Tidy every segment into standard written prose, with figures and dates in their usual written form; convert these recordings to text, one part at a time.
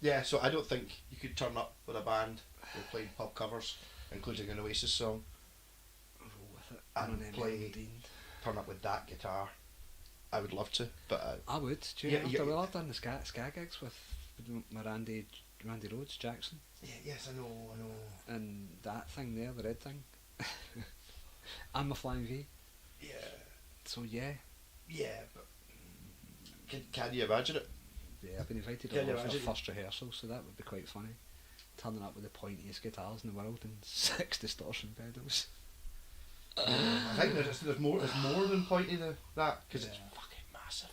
Yeah, so I don't think you could turn up with a band who are playing pub covers, including an Oasis song, Roll with it. and turn up with that guitar. I would love to, but I would. Do you know, well, I've done the ska gigs with my Randy Rhodes Jackson. yeah, yes, I know. And that thing there, the red thing. I'm a Flying V. Yeah, So yeah, but can you imagine it? yeah, I've been invited Can you over for the imagine? first rehearsal, so that would be quite funny. Turning up with the pointiest guitars in the world and 6 distortion pedals. I think there's more than pointy than that, because it's fucking massive.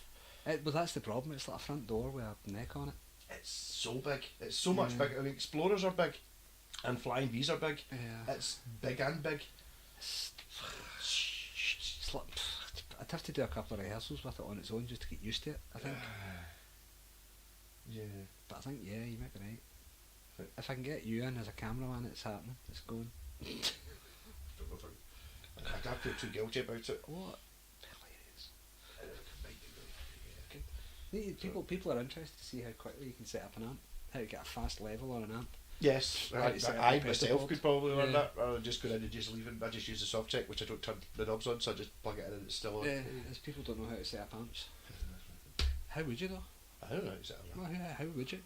But that's the problem. It's like a front door with a neck on it. It's so big. It's so much bigger. I mean, Explorers are big, and Flying V's are big. Yeah. It's big and big. It's like, I'd have to do a couple of rehearsals with it on its own just to get used to it, I think. Yeah. But I think, yeah, you might be right. If I can get you in as a cameraman, it's happening. It's going. I don't feel too guilty about it. What? Hilarious. People are interested to see how quickly you can set up an amp, how to get a fast level on an amp. Yes, Right, I set up a myself pedal could probably learn that rather than just going in and just leaving. I just use the soft check, which I don't turn the knobs on, so I just plug it in and it's still on. Yeah, as people don't know how to set up amps. How would you though? I don't know how to set it up. Well, yeah, how would you?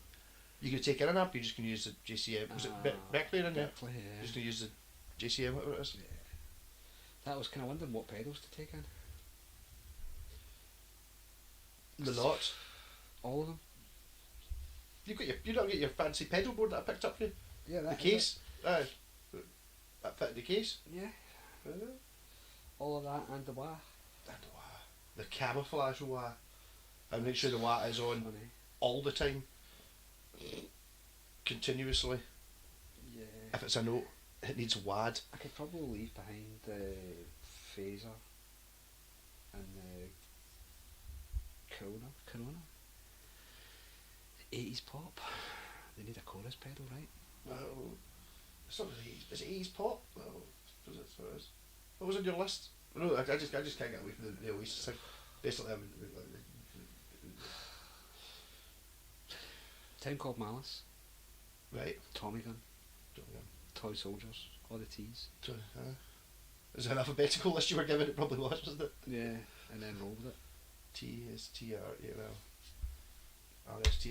You can take in an amp, you just can use the JCM. Was it Beckley in there? Beckley, yeah. Just to use the JCM, whatever it is. Yeah. That was kind of wondering what pedals to take in. The lot. All of them. You don't get your fancy pedal board that I picked up for you. Yeah, The case. Aye. That fit in the case. Yeah. All of that and the wah. And the wah. The camouflage wah. And make sure the wah is on Funny. all the time. Continuously. Yeah. If it's a note, it needs wad. I could probably leave behind the phaser and the Corona. 80s pop. They need a chorus pedal, right? Well, it's not really. Is it 80s pop? Well, what it is. What was on your list? No, I just can't get away from the Oasis thing. Basically, Town Called Malice, right. Tommy Gun, Don't know. Toy Soldiers, all the T's. So, is it an alphabetical list you were given? It probably was, wasn't it? Yeah, and then roll with it. T is T R. Yeah, well. RST.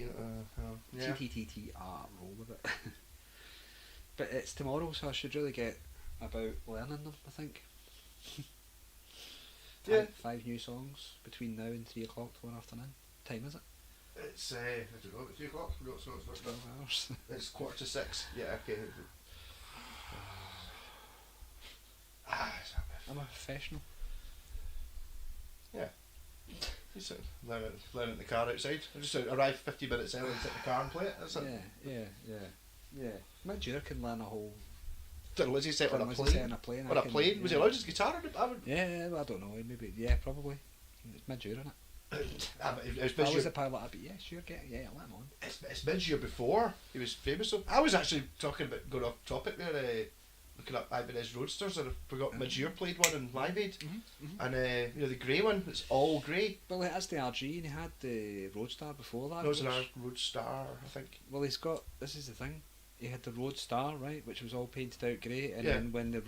Yeah. TTTTR, roll with it. But it's tomorrow, so I should really get about learning them, I think. Yeah. 5 new songs between now and 3 o'clock tomorrow afternoon. Time is it? It's I don't know. 3 o'clock. No, it's not. 12 hours. It's 5:45. Yeah. Okay. I'm a professional. Yeah. Just learn it in the car outside. I just arrive 50 minutes early and sit in the car and play it. That's it. Yeah. Mid Jura can learn a whole. Did Lizzie set on a Lizzie plane? set on a plane. On a plane? Was he allowed his guitar on it? I would. Yeah, I don't know. Maybe. Yeah, probably. It's Mid Jura, isn't it? It's I was mid-year. a pilot. I'd be sure, let him on. It's mid-year before he was famous. So I was actually talking about going off topic there, looking up Ibanez Roadsters, and I forgot mid-year played one in Live Aid, and the grey one. It's all grey. Well, that's the RG, and he had the Roadstar before that. That was an Roadstar, I think. Well, he's got. This is the thing. He had the Roadstar, right, which was all painted out grey, and Yeah. then when the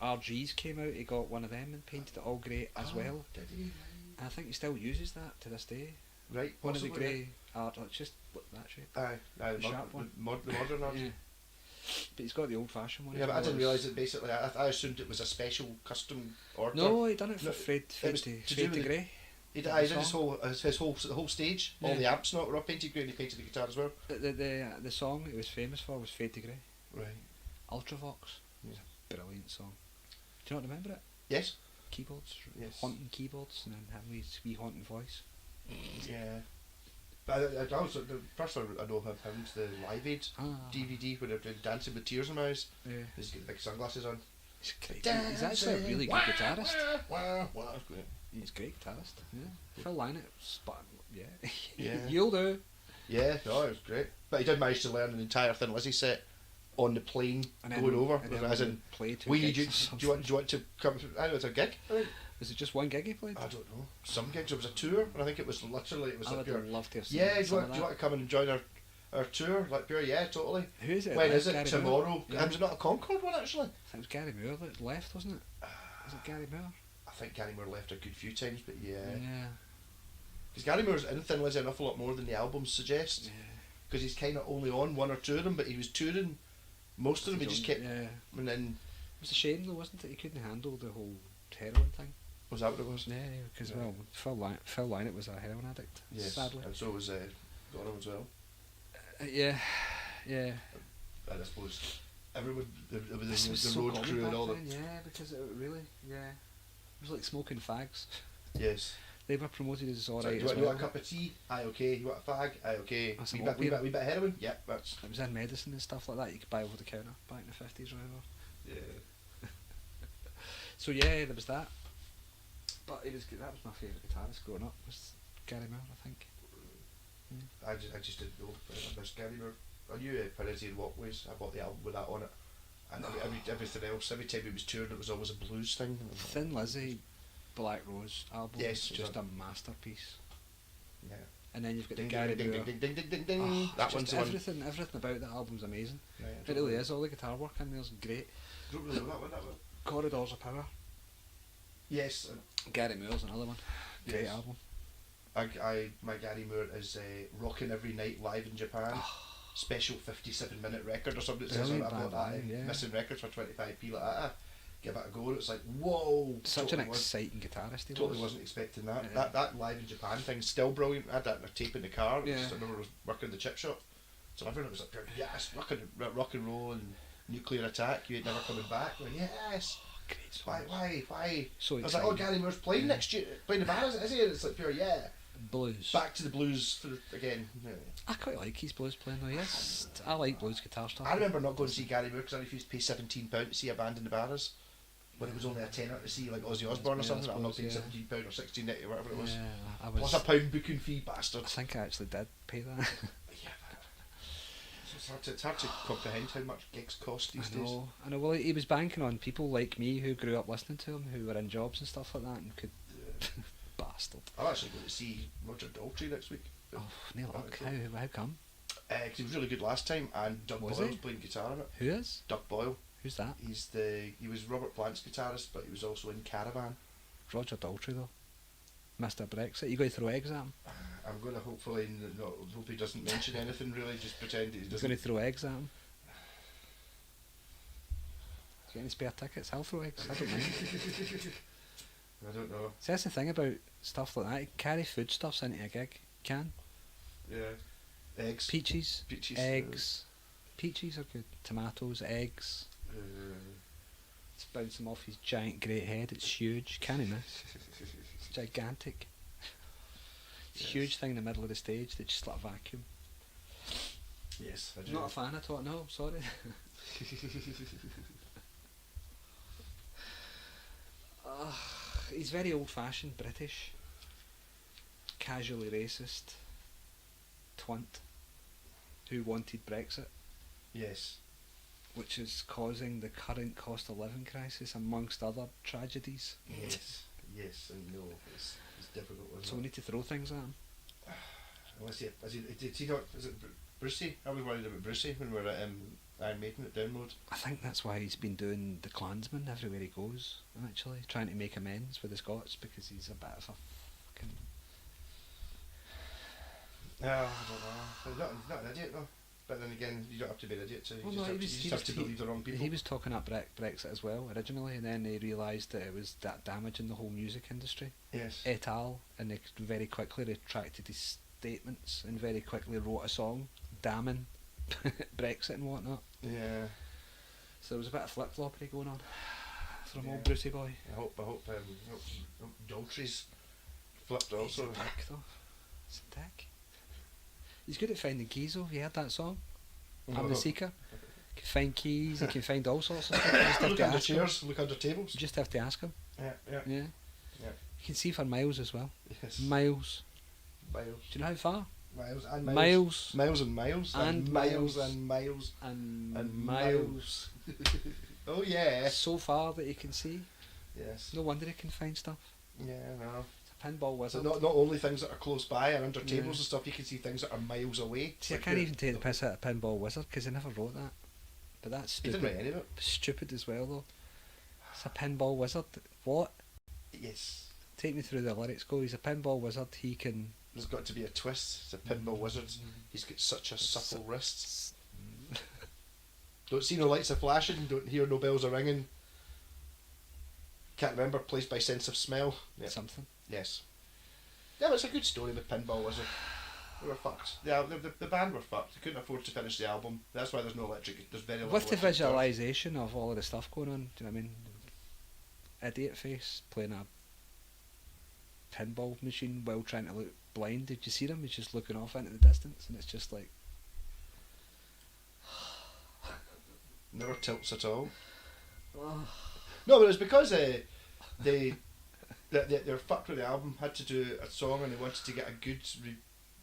RGs came out, he got one of them and painted it all grey as well. Did he? And I think he still uses that to this day. Right. One of the possibly, grey art, it's just that shape. Aye, The sharp one. the modern RG. Yeah. But he's got the old-fashioned one. Yeah, as but I well. didn't realise that basically. I assumed it was a special custom order. No, he done it for No, Fred was to to do Fred with to Grey. He did his whole stage. All Yeah. the amps not were all painted grey, and he painted the guitar as well. The song he was famous for was Fade to Grey. Right. Ultravox. It was a brilliant song. Do you not remember it? Yes. Keyboards, Yes. haunting keyboards, and then having his wee haunting voice. Yeah. But I also, the first one I know of him is the Live Aid DVD when they're doing Dancing with Tears in My Eyes. Yeah. He's got the big sunglasses on. He's great. He's actually a really good guitarist. That's great. He's a great guitarist. Yeah. Phil Lynott, spot. Yeah. Yeah. You'll do. Yeah, no, it was great. But he did manage to learn an entire Thin Lizzy set on the plane And then, going over. and then As in, play two do gigs or you want to come? I know it's a gig. I think. Was it just one gig he played? I don't know. Some gigs. It was a tour, and I think it was literally it was I a would pure. love to have seen Yeah, do some you of want that. to come and join Or tour, like pure, yeah, totally. Who is it? When left? is it? Gary Tomorrow. Moore? Yeah. Was it not a Concord one actually? I think it was Gary Moore that left, wasn't it? Was it Gary Moore? I think Gary Moore left a good few times, but yeah. Yeah. Because Gary Moore's in Thin Lizzy an awful lot more than the albums suggest. Yeah. Because he's kind of only on one or two of them, but he was touring most of them. He just kept. Yeah. And then. It was a shame though, wasn't it? He couldn't handle the whole heroin thing. Was that what it was? Yeah, because Yeah. well, Phil Lynott was a heroin addict. Yes. Sadly. And so was Gorham as well. Yeah. Yeah. And I suppose everyone, the This was the so road common crew and back all then, yeah, because it really, yeah, it was like smoking fags. Yes. They were promoted as So, alright do as you well. want a cup of tea? Aye, okay. You want a fag? Aye, okay. That's Wee a bit, lot wee weird. bit of heroin? Yep, that's. It was in medicine and stuff like that you could buy over the counter back in the 50s or whatever. Yeah. So yeah, there was that. But that was my favourite guitarist growing up, was Gary Moore, I think. I just didn't know. I missed Gary Moore. I knew Parisian Walkways. I bought the album with that on it. And everything else, every time he was touring, it was always a blues thing. Thin Lizzy, Black Rose album Yes, is just a masterpiece. Yeah. And then you've got Ding the Gary ding Moore. ding ding ding ding ding. Oh, That just one's the one. everything about that album's amazing. Yeah, It really is. All the guitar work in there's great. Don't really know that one. That one. Corridors of Power. Yes. Gary Moore's another one. Great Yes. album. My Gary Moore is Rockin' Every Night live in Japan. Special 57-minute record or something. It says on it. I Brilliant bought band, that. yeah. Missing records for 25p like that. Give it a go. It's like whoa. Such totally an exciting guitarist he Totally was. wasn't expecting that. Yeah. That live in Japan thing's still brilliant. I had that in a tape in the car. Yeah. I remember I was working in the chip shop. So everyone was like, yes, rock and roll and nuclear attack. You ain't never coming back. Going, yes. Great songs. Why? So I was like, oh, Gary Moore's playing next year, playing the bars, is he? And it's like pure, yeah. Blues. Back to the blues again. Yeah. I quite like his blues playing though, yes. I like blues guitar stuff. I remember not going to see Gary Moore because I refused to pay £17 to see a band in the bars. When it was only a tenner to see like Ozzy Osbourne or Yeah, something. I I'm not suppose, paying £17 or £16 or whatever it was. Yeah, I Plus was. a pound booking fee, I bastards. think I actually did pay that. Yeah, so it's hard to comprehend how much gigs cost these days. I know. Well, he was banking on people like me who grew up listening to him, who were in jobs and stuff like that, and could. Bastard. I'm actually going to see Roger Daltrey next week. Oh, Neil luck. How come? 'Cause he was really good last time, and Doug Was Boyle's he? playing guitar on it. Who is? Doug Boyle. Who's that? He was Robert Plant's guitarist, but he was also in Caravan. Roger Daltrey though. Mr. Brexit. You going to throw eggs at him? I'm going to hopefully hope he doesn't mention anything really. Just pretend he He's doesn't. going to throw eggs at him. Do you get any spare tickets? I'll throw eggs. I don't mind. I don't know. See, that's the thing about stuff like that. You carry foodstuffs into a gig. You can. Yeah. Eggs. Peaches. Peaches. Eggs. Peaches are good. Tomatoes. Eggs. It's bouncing off his giant great head. It's huge. Can't he miss? It's gigantic. It's Yes. a huge thing in the middle of the stage. They just like a vacuum. Yes, I do. Not a fan at all. No, sorry. He's very old-fashioned British. Casually racist. Twant. Who wanted Brexit, Yes. which is causing the current cost of living crisis amongst other tragedies. Yes. Yes, and no, it's difficult. Isn't So we it? need to throw things at him. Unless did he not? Is it Brucey? I was worried about Brucey when we were at Iron Maiden at Download. I think that's why he's been doing the Klansman everywhere he goes, actually, trying to make amends with the Scots because he's a bit of a fucking... I don't know. He's not an idiot though. But then again, you don't have to be an idiot. So you Well, just no, have he to, was- believe the wrong people. He was talking up Brexit as well originally, and then they realised that it was that damaging the whole music industry, Yes. et al., and they very quickly retracted his statements and very quickly wrote a song damning Brexit and whatnot. Yeah. So there was a bit of flip-floppery going on from Yeah. old Brucey boy. I hope Daltrey's flipped also. He's a dick though. He's a dick. He's good at finding keys though. Have you heard that song? I'm the Seeker. He can find keys, he can find all sorts of stuff. You just have Look to under ask him. chairs, look under tables. You just have to ask him. Yeah. Yeah. Yeah. You can see for miles as well. Yes. Miles. Miles. Do you know how far? Miles and miles. Miles. Miles and miles. And miles miles. and miles. And miles. Oh yeah. So far that he can see. Yes. No wonder he can find stuff. Yeah, no. It's Pinball So wizard. not only things that are close by and under tables and stuff, you can see things that are miles away. See, I can't even take the piss out of Pinball Wizard because I never wrote that. But that's He stupid. didn't write any of it. Stupid as well, though. It's a Pinball Wizard. What? Yes. Take me through the lyrics. Go. He's a Pinball Wizard. He can. There's got to be a twist. It's a pinball wizard. He's got such a supple wrists. Don't see no lights are flashing. Don't hear no bells are ringing. Can't remember. Placed by sense of smell. Yep. Something. Yes. Yeah, but it's a good story with Pinball Wizard. They were fucked. Yeah, the band were fucked. They couldn't afford to finish the album. That's why there's no electric. There's very little With the electric guitars. visualisation of all of the stuff going on, do you know what I mean? Idiot face playing a pinball machine while trying to look blind. Did you see him? He's just looking off into the distance, and it's just like. Never tilts at all. Oh. No, but it's because they were fucked with the album. Had to do a song, and they wanted to get a good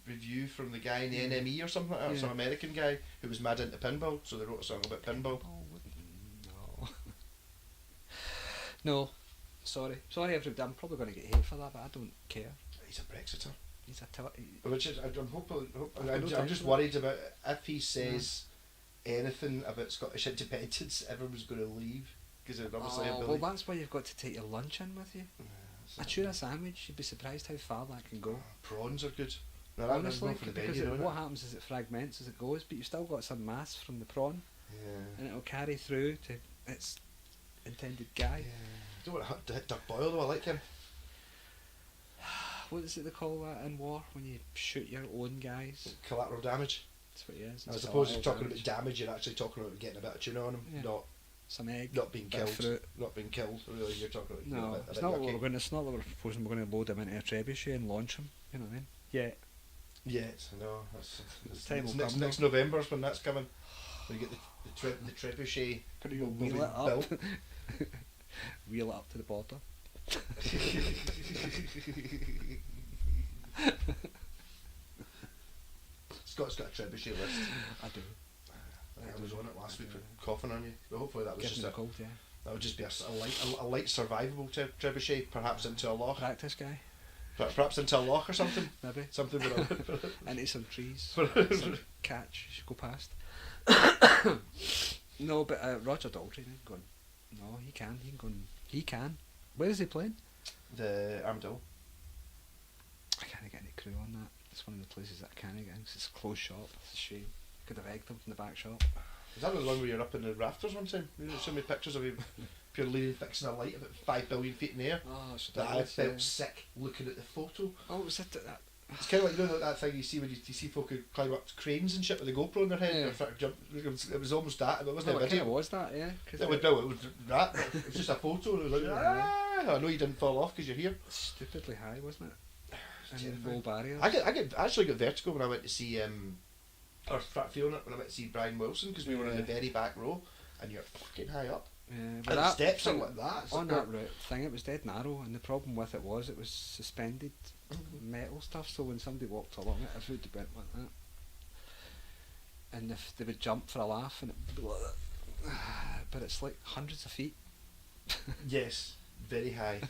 review from the guy in the NME or something like that, Yeah. some American guy who was mad into pinball. So they wrote a song about pinball. No. No. Sorry, everybody. I'm probably going to get hate for that, but I don't care. He's a Brexiter. He's a Which is, I'm hoping. I've got no I'm time just for worried about if he says anything about Scottish independence, everyone's going to leave because they're obviously. well, that's why you've got to take your lunch in with you. A tuna sandwich. You'd be surprised how far that can go. Prawns are good. No, Honestly, for the because venue, what happens is it fragments as it goes, but you've still got some mass from the prawn, Yeah. and it'll carry through to its intended guy. I don't want to hit Doug Boyle though. I like him. What is it they call that in war when you shoot your own guys? Collateral damage. That's what he is. As It's opposed to collateral talking about damage, you're actually talking about getting a bit of tuna on him, Yeah. not some egg, being bit of killed. fruit. Not being killed. Really, you're talking about. No, a it's bit not what yucky. we're going. It's not that we're proposing we're going to load him into a trebuchet and launch him. You know what I mean? Yeah. Yet, no. That's Time will next, come, next November's when that's coming. We get the trebuchet. You'll will be wheel it up. built. Wheel it up to the border. Scott's got a trebuchet list. I do. I was on it last week for coughing on you. But hopefully that was Give just me a the cold, yeah. that would just be a light survivable trebuchet, perhaps into a loch, Practice guy, perhaps into a loch or something. maybe. Something with a Into some trees. Some catch you should go past. No, but Roger Daltrey going. No, he can. He can go. He can. Where is he playing? the Armadillo. I can't get any crew on that. It's one of the places that I can't get in 'cause it's a closed shop. It's a shame. Could have egged them from the back shop. Is that the one where you're up in the rafters one time? You showed me pictures of you purely fixing a light about 5 billion feet in the air. Oh, it's That I ridiculous, felt yeah. sick looking at the photo. Oh, was it that? It's kind of like, you know, that thing you see when you see folk who climb up cranes and shit with a GoPro on their head. Yeah. And they're trying to jump. It was almost that, but it wasn't Well, a it kind video. of was that, yeah. 'Cause It was that. But it was just a photo. And it was like, I know you didn't fall off because you're here. stupidly high, wasn't it? And terrifying. low barriers. I actually got vertigo when I went to see or feeling it when I went to see Brian Wilson because we were in the very back row and you're fucking high up. Yeah, And but the that steps are thing- like that. It's on like that route thing, it was dead narrow, and the problem with it was suspended metal stuff. So when somebody walked along it, everybody went like that, and if they would jump for a laugh, and it would be like that. But it's like hundreds of feet. Yes, very high.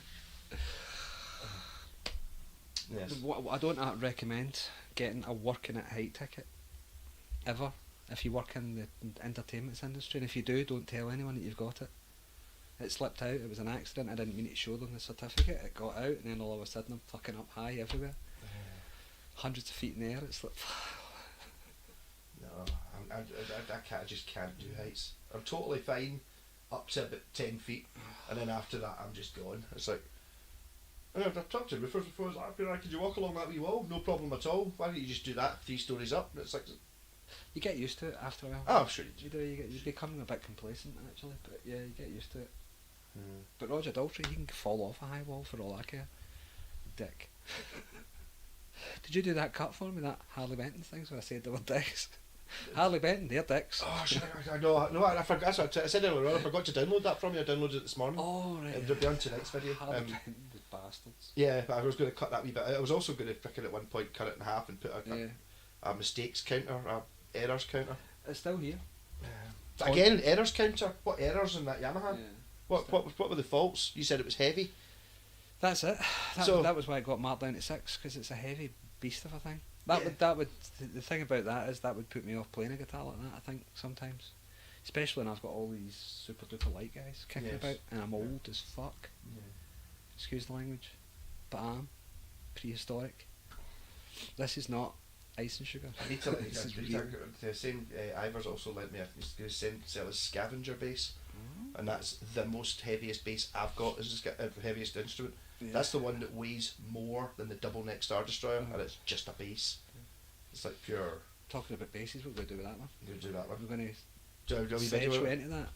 Yes. I don't recommend getting a working at height ticket ever if you work in the entertainment industry, and if you do, don't tell anyone that you've got it. It slipped out, it was an accident, I didn't mean to show them the certificate, it got out, and then all of a sudden I'm fucking up high everywhere. Hundreds of feet in the air, it's like... No, I just can't do heights. I'm totally fine up to about 10 feet, and then after that I'm just gone. It's like, I've talked to roofers before, it's like, could you walk along that wee wall? No problem at all. Why don't you just do that 3 stories up? And it's like, You get used to it after a while. oh, I'm sure You do, you become a bit complacent actually, but yeah, you get used to it. you do. But Roger Daltrey, he can fall off a high wall for all I care. Dick. Did you do that cut for me, that Harley Benton thing, so I said they were dicks? Harley Benton, they're dicks. Oh, shit, I know, no, I forgot, that's what I said earlier on, I forgot to download that from you, I downloaded it this morning. Oh, right. It'll be on tonight's video. Harley Benton, the bastards. Yeah, but I was going to cut that wee bit out. I was also going to frickin' at one point cut it in half and put Yeah. a mistakes counter, a errors counter. It's still here. Again, errors counter. What errors in that Yamaha? Yeah. What were the faults? You said it was heavy. That's it. That was why I got marked down to 6, because it's a heavy beast of a thing. The thing about that is that would put me off playing a guitar like that, I think, sometimes. Especially when I've got all these super duper light guys kicking about, and I'm old as fuck. Yeah. Excuse the language, but I'm prehistoric. This is not ice and sugar. I need to let This is you real. the same Ivers also lent me a sell his scavenger bass, and that's the most heaviest bass I've got. Is the heaviest instrument. Yeah. That's the one that weighs more than the double neck Star Destroyer, and it's just a bass. It's like pure. Talking about basses, what we're going to do with that one? I'm gonna do that one. We're going Do a wee to video. segue into that.